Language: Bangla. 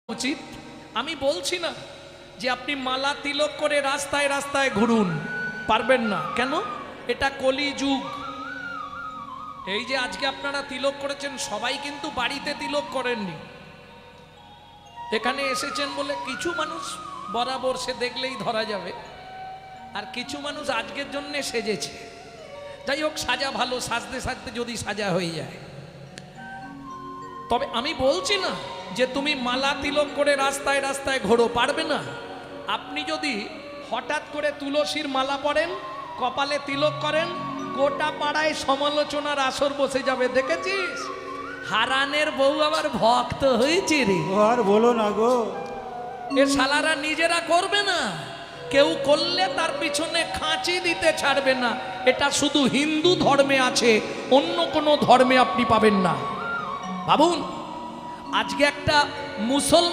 উচিত। আমি বলছি না যে আপনি মালা তিলক করে রাস্তায় রাস্তায় ঘুরুন, পারবেন না কেন? এটা কলিযুগ। এই যে আজকে আপনারা তিলক করেছেন, সবাই কিন্তু বাড়িতে তিলক করেননি। এখানে এসেছেন বলে কিছু মানুষ বরাবর সে দেখলেই ধরা যাবে, আর কিছু মানুষ আজকের জন্য সেজেছে। যাই হোক, সাজা ভালো, সাজতে সাজতে যদি সাজা হয়ে যায়। তবে আমি বলছি না যে তুমি মালা তিলক করে রাস্তায় রাস্তায় ঘোরো, পারবে না। আপনি যদি হঠাৎ করে তুলসীর মালা পরেন, কপালে তিলক করেন, গোটা পাড়ায় সমালোচনার আসর বসে যাবে। দেখেছিস, হারানের বউ আবার ভক্ত হয়েছে রে। আর বলো না গো, এ শালারা নিজেরা করবে না, কেউ করলে তার পিছনে খাঁচি দিতে ছাড়বে না। এটা শুধু হিন্দু ধর্মে আছে, অন্য কোনো ধর্মে আপনি পাবেন না। ভাবুন, আজকে একটা মুসলমান